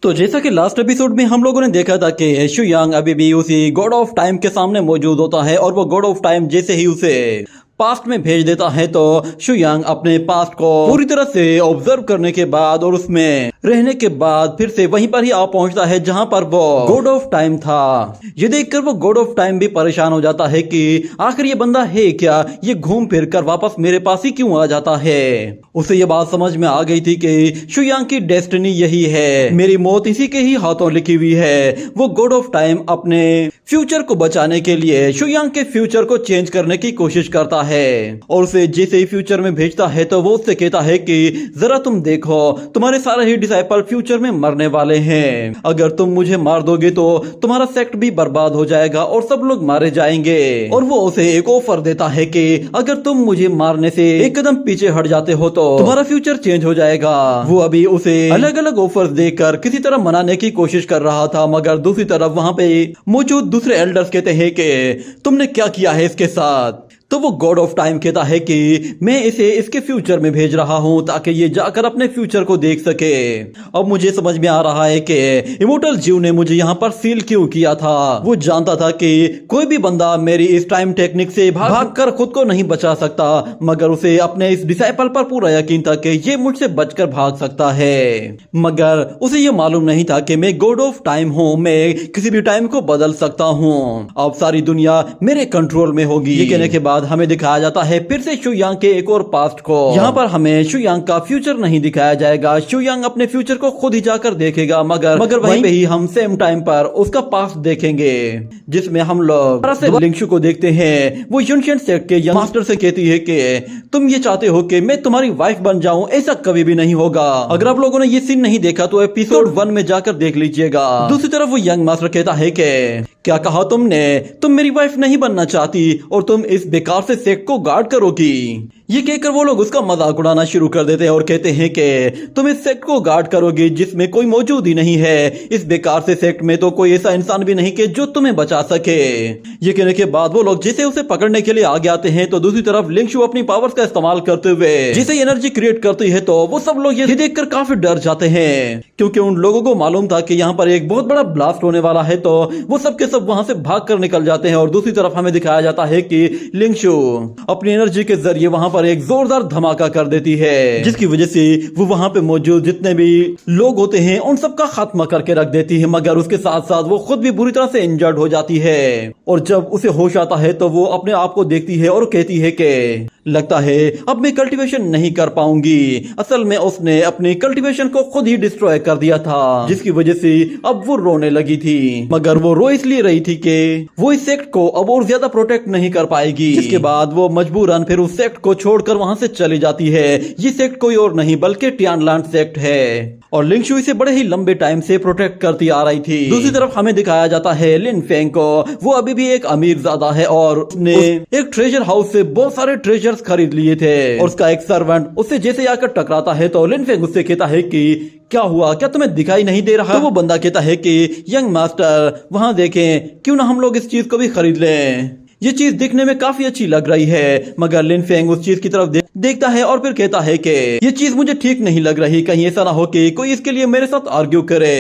तो जैसा कि लास्ट एपिसोड में हम लोगों ने देखा था कि शुयांग अभी भी उसी गॉड ऑफ टाइम के सामने मौजूद होता है और वो गॉड ऑफ टाइम जैसे ही उसे पास्ट में भेज देता है तो शुयांग अपने पास्ट को पूरी तरह से ऑब्जर्व करने के बाद और उसमें रहने के बाद फिर से वहीं पर ही आ पहुंचता है जहां पर वो गॉड ऑफ टाइम था। ये देखकर वो गॉड ऑफ टाइम भी परेशान हो जाता है कि आखिर ये बंदा है क्या, ये घूम फिर कर वापस मेरे पास ही क्यों आ जाता है। उसे ये बात समझ में आ गई थी कि शुयांग की डेस्टिनी यही है, मेरी मौत इसी के ही हाथों लिखी हुई है। वो गॉड ऑफ टाइम अपने फ्यूचर को बचाने के लिए शुयांग के फ्यूचर को चेंज करने की कोशिश करता है और उसे जैसे ही फ्यूचर में भेजता है तो वो उससे कहता है कि जरा तुम देखो, तुम्हारे सारे ही डिसाइपल फ्यूचर में मरने वाले हैं। अगर तुम मुझे मार दोगे तो तुम्हारा सेक्ट भी बर्बाद हो जाएगा और सब लोग मारे जाएंगे। और वो उसे एक ऑफर देता है कि अगर तुम मुझे मारने से एक कदम पीछे हट जाते हो तो तुम्हारा फ्यूचर चेंज हो जाएगा। वो अभी उसे अलग अलग ऑफर्स देकर किसी तरह मनाने की कोशिश कर रहा था, मगर दूसरी तरफ वहां पे मौजूद दूसरे एल्डर्स कहते हैं कि तुमने क्या किया है इसके साथ। तो वो गॉड ऑफ टाइम कहता है कि मैं इसे इसके फ्यूचर में भेज रहा हूं ताकि ये जाकर अपने फ्यूचर को देख सके। अब मुझे समझ में आ रहा है कि इमोर्टल जीव ने मुझे यहाँ पर सील क्यों किया था। वो जानता था कि कोई भी बंदा मेरी इस टाइम टेक्निक से भागकर खुद को नहीं बचा सकता, मगर उसे अपने इस डिसाइपल पर पूरा यकीन था कि ये मुझसे बचकर भाग सकता है। मगर उसे ये मालूम नहीं था कि मैं गॉड ऑफ टाइम हूँ, मैं किसी भी टाइम को बदल सकता हूँ। अब सारी दुनिया मेरे कंट्रोल में होगी। ये कहने के बाद हमें दिखाया जाता है फिर से शुयांग के एक और पास्ट को। यहाँ पर हमें शुयांग का फ्यूचर नहीं दिखाया जाएगा, शुयांग अपने फ्यूचर को खुद ही जाकर देखेगा, मगर वहीं पे ही हम सेम टाइम पर उसका पास्ट देखेंगे, जिसमें हम लोग लिंगशु को देखते हैं। वो यूनियन सेक्ट के यंग मास्टर से कहती है कि तुम ये चाहते हो कि मैं तुम्हारी वाइफ बन जाऊं, ऐसा कभी भी नहीं होगा। अगर आप लोगों ने ये सीन नहीं देखा तो एपिसोड 1 में जाकर देख लीजिएगा। दूसरी तरफ वो यंग मास्टर कहता है कि क्या कहा तुमने, तुम मेरी वाइफ नहीं बनना चाहती और तुम इस बेकार से सेक्ट को गार्ड करोगी। ये कहकर वो लोग उसका मजाक उड़ाना शुरू कर देते हैं और कहते हैं कि तुम इस सेक्ट को गार्ड करोगे जिसमें कोई मौजूद ही नहीं है। इस बेकार से सेक्ट में तो कोई ऐसा इंसान भी नहीं कि जो तुम्हें बचा सके। ये कहने के बाद वो लोग जैसे उसे पकड़ने के लिए आगे आते हैं तो दूसरी तरफ लिंगशु अपनी पावर्स का इस्तेमाल करते हुए जैसे एनर्जी क्रिएट करती है तो वो सब लोग ये देखकर काफी डर जाते हैं, क्योंकि उन लोगों को मालूम था कि यहाँ पर एक बहुत बड़ा ब्लास्ट होने वाला है। तो वो सब के सब वहां से भाग कर निकल जाते हैं और दूसरी तरफ हमें दिखाया जाता है कि लिंगशु अपनी एनर्जी के जरिए वहां पर एक जोरदार धमाका कर देती है, जिसकी वजह से वो वहां पे मौजूद जितने भी लोग होते हैं उन सबका खात्मा करके रख देती है। मगर उसके साथ साथ वो खुद भी बुरी तरह से इंजर्ड हो जाती है और जब उसे होश आता है तो वो अपने आप को देखती है और कहती है कि लगता है अब मैं कल्टीवेशन नहीं कर पाऊंगी। असल में उसने अपनी कल्टीवेशन को खुद ही डिस्ट्रॉय कर दिया था, जिसकी वजह से अब वो रोने लगी थी। मगर वो रो इसलिए रही थी कि वो इस सेक्ट को अब और ज्यादा प्रोटेक्ट नहीं कर पाएगी। इसके बाद वो मजबूरन फिर उस सेक्ट को छोड़कर वहां से चली जाती है। ये सेक्ट कोई और नहीं बल्कि टियानलांड सेक्ट है और लिंगशु इसे बड़े ही लंबे टाइम से प्रोटेक्ट करती आ रही थी। दूसरी तरफ हमें दिखाया जाता है लिन फेंग को। वो अभी भी एक अमीर ज़्यादा है और उसने एक ट्रेजर हाउस से बहुत सारे ट्रेजर्स खरीद लिए थे और उसका एक सर्वेंट उससे जैसे आकर टकराता है तो लिन फेंग उससे कहता है कि क्या हुआ, क्या तुम्हें दिखाई नहीं दे रहा। तो वो बंदा कहता है कि यंग मास्टर वहां देखें, क्यों ना हम लोग इस चीज को भी खरीद लें, ये चीज दिखने में काफी अच्छी लग रही है। मगर लिन फेंग उस चीज की तरफ देखता है और फिर कहता है कि ये चीज मुझे ठीक नहीं लग रही, कहीं ऐसा ना हो कि कोई इसके लिए मेरे साथ आर्ग्यू करे।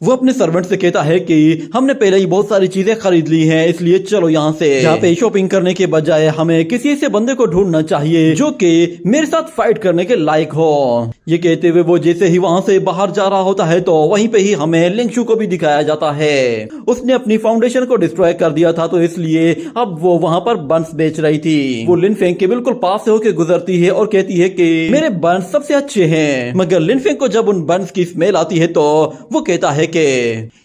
वो अपने सर्वेंट से कहता है कि हमने पहले ही बहुत सारी चीजें खरीद ली हैं, इसलिए चलो यहाँ से। यहाँ पे शॉपिंग करने के बजाय हमें किसी ऐसे बंदे को ढूंढना चाहिए जो कि मेरे साथ फाइट करने के लायक हो। ये कहते हुए वो जैसे ही वहां से बाहर जा रहा होता है तो वहीं पे ही हमें लिंगशु को भी दिखाया जाता है। उसने अपनी फाउंडेशन को डिस्ट्रॉय कर दिया था तो इसलिए अब वो वहां पर बंस बेच रही थी। वो लिन फेंग के बिल्कुल पास से होकर गुजरती है और कहती है कि मेरे बंस सबसे अच्छे हैं। मगर लिन फेंग को जब उन बंस की स्मेल आती है तो वो कहता है कि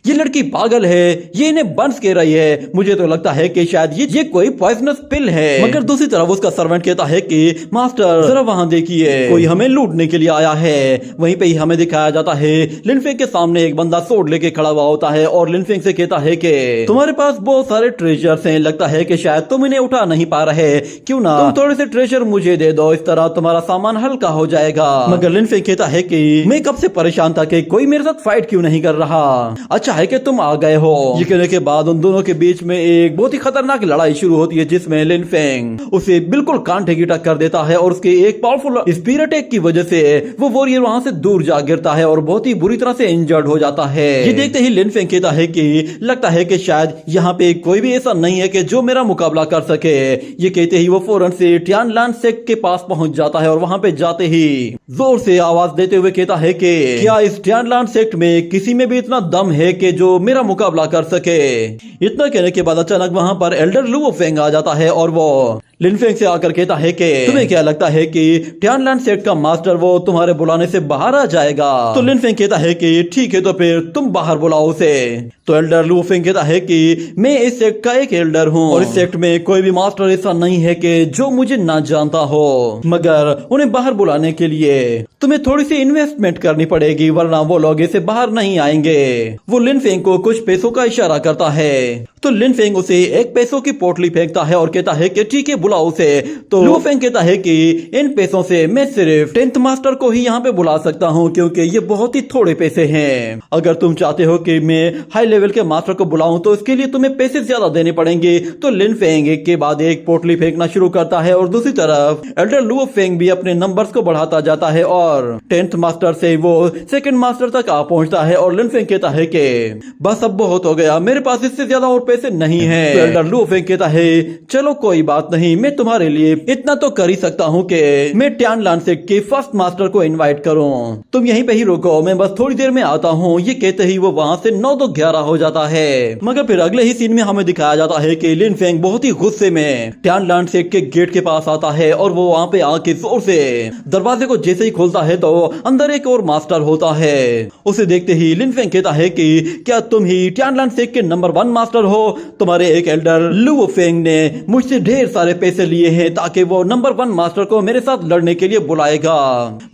ये लड़की पागल है, ये इन्हें बंस कह रही है, मुझे तो लगता है कि शायद ये कोई पॉइजनस पिल है। मगर दूसरी तरफ उसका सर्वेंट कहता है कि मास्टर जरा वहां देखिए, कोई हमें लूटने के लिए आया है। वहीं पे ही हमें दिखाया जाता है लिन फेंग के सामने एक बंदा सोड लेके खड़ा हुआ होता है और लिन फेंग से कहता है कि तुम्हारे पास बहुत सारे ट्रेजर्स हैं, लगता है कि शायद तुम इन्हें उठा नहीं पा रहे, क्यों ना तुम थोड़े से ट्रेजर मुझे दे दो, इस तरह तुम्हारा सामान हल्का हो जाएगा। मगर लिन फेंग कहता है कि मैं कब से परेशान था कि कोई मेरे साथ फाइट क्यों नहीं कर रहा, अच्छा है कि तुम आ गए हो। ये कहने के बाद उन दोनों के बीच में एक बहुत ही खतरनाक लड़ाई शुरू होती है, जिसमें लिन फेंग उसे बिल्कुल कांटे की टक्कर देता है और उसके एक पावरफुल स्पीड अटैक की वजह से वो वॉरियर वहां से दूर जा गिरता है और बहुत ही बुरी तरह से इंजर्ड हो जाता है। ये देखते ही लिन फेंग कहता है कि लगता है कि शायद यहाँ पे कोई भी ऐसा नहीं है कि जो मेरा मुकाबला कर सके। ये कहते ही वो फौरन से टियानलान सेक्ट के पास पहुंच जाता है और वहां पे जाते ही जोर से आवाज देते हुए कहता है कि क्या इस टियानलान सेक्ट में किसी में भी इतना दम है कि जो मेरा मुकाबला कर सके। इतना कहने के बाद अचानक वहां पर एल्डर लुओ फेंग आ जाता है और वो लिन फेंग से आकर कहता है कि तुम्हें क्या लगता है कि टियानलान सेक्ट का मास्टर वो तुम्हारे बुलाने से बाहर आ जाएगा। तो लिन फेंग कहता है कि ठीक है, तो फिर तुम बाहर बुलाओ उसे। तो एल्डर लुओ फेंग कहता है कि मैं इस सेक्ट का एक एल्डर हूँ और इस सेक्ट में कोई भी मास्टर ऐसा नहीं है कि जो मुझे ना जानता हो, मगर उन्हें बाहर बुलाने के लिए तुम्हें थोड़ी सी इन्वेस्टमेंट करनी पड़ेगी, वरना वो लोग ऐसे बाहर नहीं आएंगे। वो लिन फेंग को कुछ पैसों का इशारा करता है, तो लिन फेंग उसे एक पैसों की पोटली फेंकता है और कहता है कि ठीक है, बुलाओ उसे। तो लुओ फेंग कहता है कि इन पैसों से मैं सिर्फ 10th मास्टर को ही यहाँ पे बुला सकता हूँ, क्योंकि ये बहुत ही थोड़े पैसे हैं। अगर तुम चाहते हो कि मैं हाई लेवल के मास्टर को बुलाऊं तो इसके लिए तुम्हें पैसे ज्यादा देने पड़ेंगे। तो लिन फेंग एक के बाद एक पोटली फेंकना शुरू करता है और दूसरी तरफ एल्डर लुओ फेंग भी अपने नंबर्स को बढ़ाता जाता है और 10th मास्टर से वो 2nd मास्टर तक आ पहुंचता है। और लिन फेंग कहता है कि बस अब बहुत हो गया, मेरे पास इससे ज्यादा और पैसे नहीं है। तो एल्डर लुओ फेंग कहता है चलो कोई बात नहीं, मैं तुम्हारे लिए इतना तो कर ही सकता हूँ कि मैं टियानलान सेक्ट के फर्स्ट मास्टर को इनवाइट करूँ, तुम यहीं पे ही रुको, मैं बस थोड़ी देर में आता हूँ। ये कहते ही वो वहाँ से 9 तो 11 हो जाता है। मगर फिर अगले ही सीन में हमें दिखाया जाता है कि लिन फेंग बहुत ही गुस्से में टियानलान सेक्ट के गेट के पास आता है और वो वहाँ पे आके जोर से दरवाजे को जैसे ही खोलता है तो अंदर एक और मास्टर होता है। उसे देखते ही लिन फेंग कहता है कि क्या तुम ही टियानलान सेक्ट के नंबर 1 मास्टर हो? तुम्हारे एक एल्डर लुओ फेंग ने मुझसे ढेर सारे पैसे लिए हैं ताकि वो नंबर 1 मास्टर को मेरे साथ लड़ने के लिए बुलाएगा,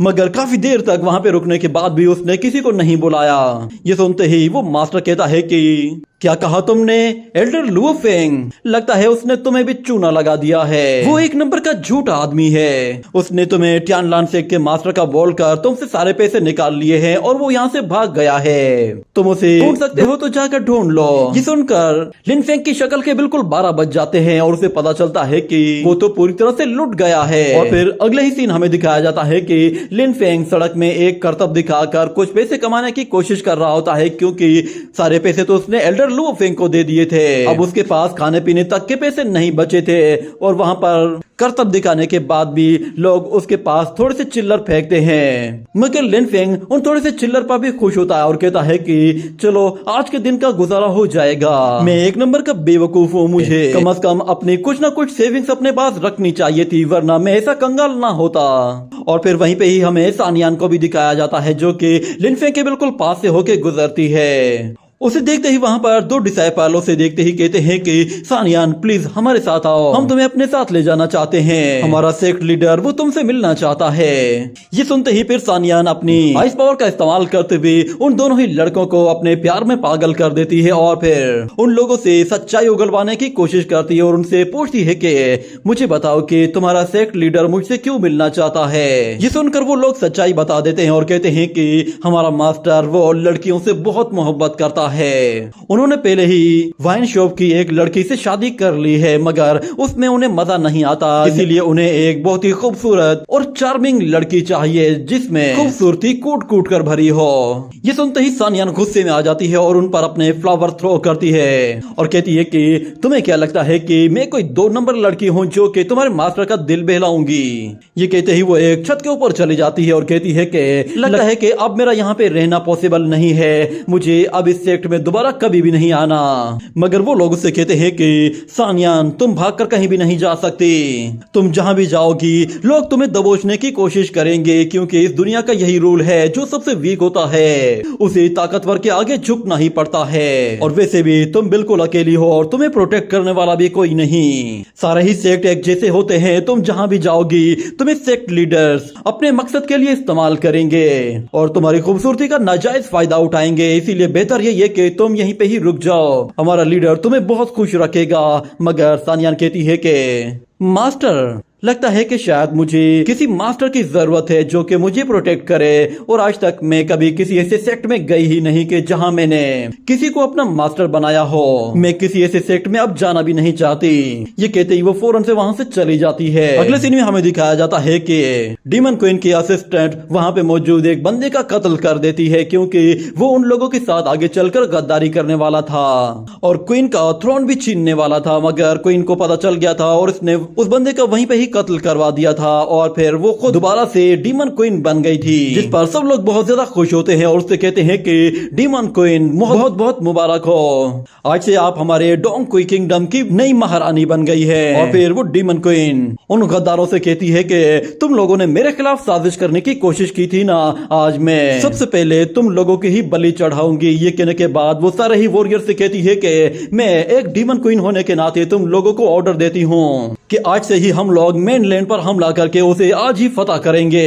मगर काफी देर तक वहाँ पे रुकने के बाद भी उसने किसी को नहीं बुलाया। ये सुनते ही वो मास्टर कहता है कि क्या कहा तुमने एल्डर लुओ फेंग? लगता है उसने तुम्हें भी चूना लगा दिया है। वो एक नंबर का झूठा आदमी है, उसने तुम्हें टियानलान सेक्ट के मास्टर का बोलकर तुमसे सारे पैसे निकाल लिए हैं और वो यहाँ से भाग गया है। तुम उसे ढूंढ सकते हो तो जाकर ढूंढ लो। ये सुनकर लिन फेंग की शक्ल के बिल्कुल 12 बज जाते हैं और उसे पता चलता है कि वो तो पूरी तरह से लुट गया है। और फिर अगले ही सीन हमें दिखाया जाता है कि लिन फेंग सड़क में एक करतब दिखाकर कुछ पैसे कमाने की कोशिश कर रहा होता है, क्योंकि सारे पैसे तो उसने एल्डर लुओ फेंग को दे दिए थे। अब उसके पास खाने पीने तक के पैसे नहीं बचे थे और वहां पर करतब दिखाने के बाद भी लोग उसके पास थोड़े से चिल्लर फेंकते हैं, मगर लिन फेंग उन थोड़े से चिल्लर पर भी खुश होता है और कहता है कि चलो आज के दिन का गुजारा हो जाएगा। मैं एक नंबर का बेवकूफ हूँ, मुझे कम से कम अपनी कुछ ना कुछ सेविंग्स अपने पास रखनी चाहिए थी, वरना मैं ऐसा कंगाल ना होता। और फिर वहीं पे ही हमें सानियान को भी दिखाया जाता है, जो कि लिन फेंग के बिल्कुल पास से होके गुजरती है। उसे देखते ही वहां पर 2 डिसाइपल उसे देखते ही कहते हैं कि सानियान प्लीज हमारे साथ आओ, हम तुम्हें अपने साथ ले जाना चाहते हैं, हमारा सेक्ट लीडर वो तुमसे मिलना चाहता है। ये सुनते ही फिर सानियान अपनी आइस पावर का इस्तेमाल करते हुए उन दोनों ही लड़कों को अपने प्यार में पागल कर देती है और फिर उन लोगों से सच्चाई उगलवाने की कोशिश करती है और उनसे पूछती है कि मुझे बताओ कि तुम्हारा सेक्ट लीडर मुझसे क्यों मिलना चाहता है। ये सुनकर वो लोग सच्चाई बता देते हैं और कहते हैं कि हमारा मास्टर वो लड़कियों से बहुत मोहब्बत करता है, उन्होंने पहले ही वाइन शॉप की एक लड़की से शादी कर ली है, मगर उसमें उन्हें मजा नहीं आता, इसीलिए उन्हें एक बहुत ही खूबसूरत और चार्मिंग लड़की चाहिए जिसमें खूबसूरती कूट कूट कर भरी हो। ये सुनते ही सानियान गुस्से में आ जाती है और उन पर अपने फ्लावर थ्रो करती है और कहती है कि तुम्हें क्या लगता है कि मैं कोई 2 नंबर लड़की हूँ जो कि तुम्हारे मास्टर का दिल बहलाऊंगी। ये कहते ही वो एक छत के ऊपर चली जाती है और कहती है कि लगता है कि अब मेरा यहाँ पे रहना पॉसिबल नहीं है, मुझे अब इस सेक्ट में दोबारा कभी भी नहीं आना। मगर वो लोग उससे कहते हैं कि सानियान तुम भागकर कहीं भी नहीं जा सकती, तुम जहां भी जाओगी लोग तुम्हें दबोचने की कोशिश करेंगे, क्योंकि इस दुनिया का यही रूल है, जो सबसे वीक होता है उसे ताकतवर के आगे झुकना ही पड़ता है। और वैसे भी तुम बिल्कुल अकेली हो और तुम्हें प्रोटेक्ट करने वाला भी कोई नहीं, सारे ही सेक्ट एक जैसे होते हैं, तुम जहां भी जाओगी तुम्हें सेक्ट लीडर्स अपने मकसद के लिए इस्तेमाल करेंगे और तुम्हारी खूबसूरती का नाजायज फायदा उठाएंगे। इसीलिए बेहतर ये है कि तुम यहीं पे ही रुक जाओ, हमारा लीडर तुम्हें बहुत खुश रखेगा। मगर सानियान कहती है कि मास्टर, लगता है कि शायद मुझे किसी मास्टर की जरूरत है जो कि मुझे प्रोटेक्ट करे, और आज तक मैं कभी किसी ऐसे सेक्ट में गई ही नहीं कि जहां मैंने किसी को अपना मास्टर बनाया हो। मैं किसी ऐसे सेक्ट में अब जाना भी नहीं चाहती। ये कहते ही वो फौरन से वहां से चली जाती है। अगले सीन में हमें दिखाया जाता है कि डीमन क्वीन की असिस्टेंट वहां पे मौजूद एक बंदे का कत्ल कर देती है, क्योंकि वो उन लोगों के साथ आगे चलकर गद्दारी करने वाला था और क्वीन का थ्रोन भी छीनने वाला था। मगर क्वीन को पता चल गया था और उसने उस बंदे का वहीं पे ही कत्ल करवा दिया था, और फिर वो खुद दोबारा से डीमन क्वीन बन गई थी, जिस पर सब लोग बहुत ज्यादा खुश होते हैं और उससे कहते हैं कि डीमन क्वीन बहुत बहुत मुबारक हो, आज से आप हमारे डोंग क्वी किंगडम की नई महारानी बन गई है। और फिर वो डीमन क्वीन उन गद्दारों से कहती है कि तुम लोगों ने मेरे खिलाफ साजिश करने की कोशिश की थी ना, आज मैं सबसे पहले तुम लोगों की ही बलि चढ़ाऊंगी। ये कहने के बाद वो सारे ही वॉरियर से कहती है कि मैं एक डीमन क्वीन होने के नाते तुम लोगों को ऑर्डर देती हूँ कि आज से ही हम लोग मेनलैंड पर हमला करके उसे आज ही फतह करेंगे।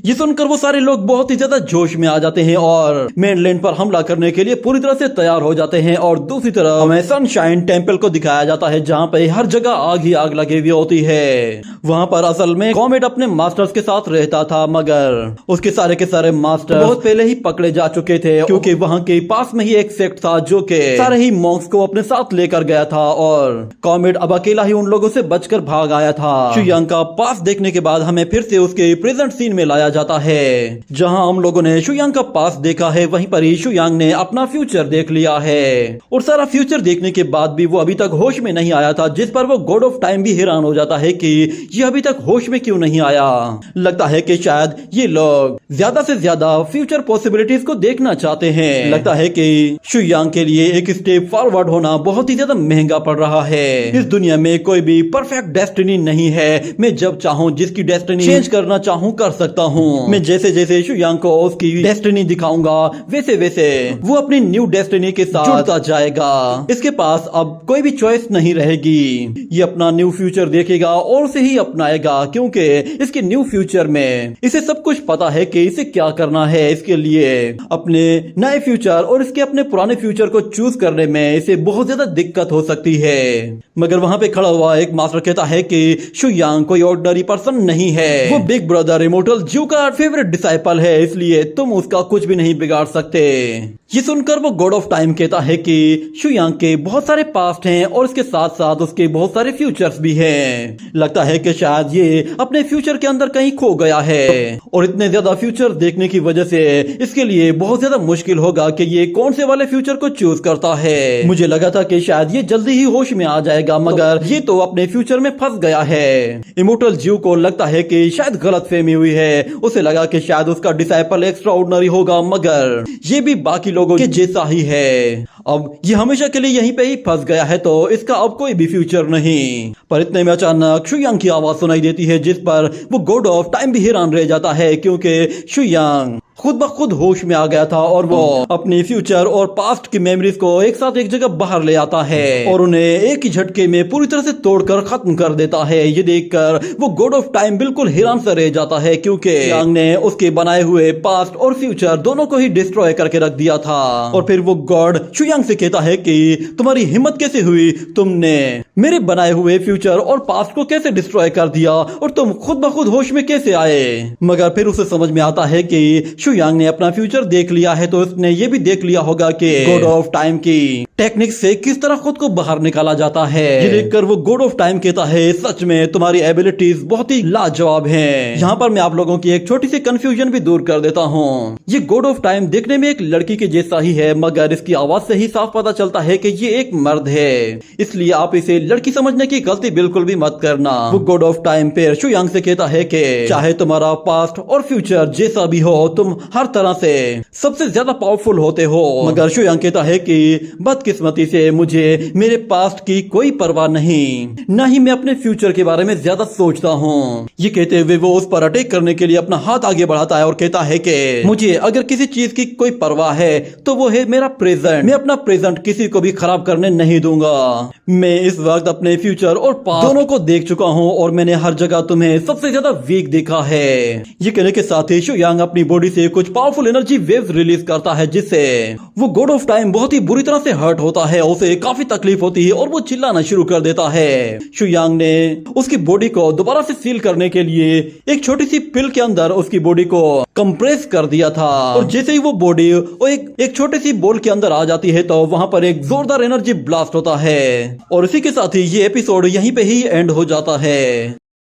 ये सुनकर वो सारे लोग बहुत ही ज्यादा जोश में आ जाते हैं और मेनलैंड पर हमला करने के लिए पूरी तरह से तैयार हो जाते हैं। और दूसरी तरफ हमें सनशाइन टेम्पल को दिखाया जाता है, जहाँ पे हर जगह आग ही आग लगी हुई होती है। वहाँ पर असल में कॉमेट अपने मास्टर्स के साथ रहता था, मगर उसके सारे के सारे मास्टर बहुत पहले ही पकड़े जा चुके थे, क्योंकि वहाँ के पास में ही एक सेक्ट था जो कि सारे ही मॉन्क्स को अपने साथ लेकर गया था, और कॉमेट अब अकेला ही उन लोगों से बचकर भाग आया था। शुयांग का पास देखने के बाद हमें फिर से उसके प्रेजेंट सीन में लाया जाता है, जहां हम लोगों ने शुयांग का पास देखा है, वहीं पर ही शुयांग ने अपना फ्यूचर देख लिया है। और सारा फ्यूचर देखने के बाद भी वो अभी तक होश में नहीं आया था, जिस पर वो गॉड ऑफ टाइम भी हैरान हो जाता है कि ये अभी तक होश में क्यों नहीं आया। लगता है कि शायद ये लोग ज्यादा से ज्यादा फ्यूचर पॉसिबिलिटीज को देखना चाहते हैं। लगता है कि शुयांग के लिए एक स्टेप फॉरवर्ड होना बहुत ही ज्यादा महंगा पड़ रहा है। इस दुनिया में कोई भी परफेक्ट डेस्टिनी नहीं है। मैं जब चाहूँ जिसकी डेस्टिनी चेंज करना चाहूँ कर सकता हूँ। मैं जैसे जैसे शुयांग को उसकी डेस्टिनी दिखाऊंगा वैसे वैसे वो अपनी न्यू डेस्टिनी के साथ जुड़ता जाएगा। इसके पास अब कोई भी चॉइस नहीं रहेगी। ये अपना न्यू फ्यूचर देखेगा और उसे ही अपनाएगा, क्योंकि इसके न्यू फ्यूचर में इसे सब कुछ पता है कि इसे क्या करना है। इसके लिए अपने नए फ्यूचर और इसके अपने पुराने फ्यूचर को चूज करने में इसे बहुत ज्यादा दिक्कत हो सकती है। मगर वहाँ पे खड़ा हुआ एक मास्टर कहता है कि शुयांग कोई ऑर्डिनरी पर्सन नहीं है, वो बिग ब्रदर इमोर्टल ज्यू का फेवरेट डिसाइपल है, इसलिए तुम उसका कुछ भी नहीं बिगाड़ सकते। ये सुनकर वो गॉड ऑफ टाइम कहता है कि शुयांग के बहुत सारे पास्ट हैं और इसके साथ साथ उसके बहुत सारे फ्यूचर्स भी हैं। लगता है कि शायद ये अपने फ्यूचर के अंदर कहीं खो गया है, और इतने ज्यादा फ्यूचर देखने की वजह से इसके लिए बहुत ज्यादा मुश्किल होगा कि ये कौन से वाले फ्यूचर को चूज करता है। मुझे लगा था कि शायद ये जल्दी ही होश में आ जाएगा, मगर ये तो अपने फ्यूचर में फंस गया है। इमोर्टल ज्यू को लगता है कि शायद गलतफहमी हुई है। उसे लगा कि शायद उसका डिसाइपल एक्स्ट्राऑर्डिनरी होगा, मगर ये भी बाकी लोगों के जैसा ही है। अब ये हमेशा के लिए यहीं पे ही फंस गया है, तो इसका अब कोई भी फ्यूचर नहीं। पर इतने में अचानक शुयांग की आवाज सुनाई देती है, जिस पर वो गॉड ऑफ टाइम भी हैरान रह जाता है, क्योंकि शुयांग खुद ब खुद होश में आ गया था और वो अपनी फ्यूचर और पास्ट की मेमोरीज को एक साथ एक जगह बाहर ले आता है और उन्हें एक ही झटके में पूरी तरह से तोड़कर खत्म कर देता है। ये देखकर वो गॉड ऑफ टाइम बिल्कुल हैरान सा रह जाता है, क्योंकि यांग ने उसके बनाए हुए पास्ट और फ्यूचर दोनों को ही डिस्ट्रॉय करके रख दिया था। और फिर वो गॉड शुयांग से कहता है कि तुम्हारी हिम्मत कैसे हुई, तुमने मेरे बनाए हुए फ्यूचर और पास्ट को कैसे डिस्ट्रॉय कर दिया, और तुम खुद ब खुद होश में कैसे आए। मगर फिर उसे समझ में आता है कि शुयांग ने अपना फ्यूचर देख लिया है, तो उसने ये भी देख लिया होगा कि गॉड ऑफ टाइम की टेक्निक से किस तरह खुद को बाहर निकाला जाता है। ये देखकर वो गॉड ऑफ टाइम कहता है, सच में तुम्हारी एबिलिटीज बहुत ही लाजवाब हैं। यहाँ पर मैं आप लोगों की एक छोटी सी कंफ्यूजन भी दूर कर देता हूँ। ये गॉड ऑफ टाइम देखने में एक लड़की के जैसा ही है, मगर इसकी आवाज से ही साफ पता चलता है कि ये एक मर्द है, इसलिए आप इसे लड़की समझने की गलती बिल्कुल भी मत करना। वो गॉड ऑफ टाइम पे शुयांग से कहता है कि चाहे तुम्हारा पास्ट और फ्यूचर जैसा भी हो, तुम हर तरह से सबसे ज्यादा पावरफुल होते हो। मगर शुयांग कहता है कि बदकिस्मती से मुझे मेरे पास्ट की कोई परवाह नहीं, न ही मैं अपने फ्यूचर के बारे में ज्यादा सोचता हूँ। ये कहते हुए वो उस पर अटैक करने के लिए अपना हाथ आगे बढ़ाता है और कहता है कि मुझे अगर किसी चीज की कोई परवाह है तो वो है मेरा प्रेजेंट। मैं अपना अपना प्रेजेंट किसी को भी खराब करने नहीं दूंगा। मैं इस वक्त अपने फ्यूचर और पास्ट दोनों को देख चुका हूँ और मैंने हर जगह तुम्हें सबसे ज्यादा वीक देखा है। ये कहने के साथ ही शु यांग अपनी बॉडी से कुछ पावरफुल एनर्जी वेव्स रिलीज करता है, जिससे वो गॉड ऑफ टाइम बहुत ही बुरी तरह से हर्ट होता है, उसे काफी तकलीफ होती है और वो चिल्लाना शुरू कर देता है। शु यांग ने उसकी बॉडी को दोबारा से सील करने के लिए एक छोटी सी पिल के अंदर उसकी बॉडी को कंप्रेस कर दिया था, और जैसे ही वो बॉडी एक छोटे सी बॉल के अंदर आ जाती है तो वहां पर एक जोरदार एनर्जी ब्लास्ट होता है। और इसी के साथ ही ये एपिसोड यहीं पे ही एंड हो जाता है।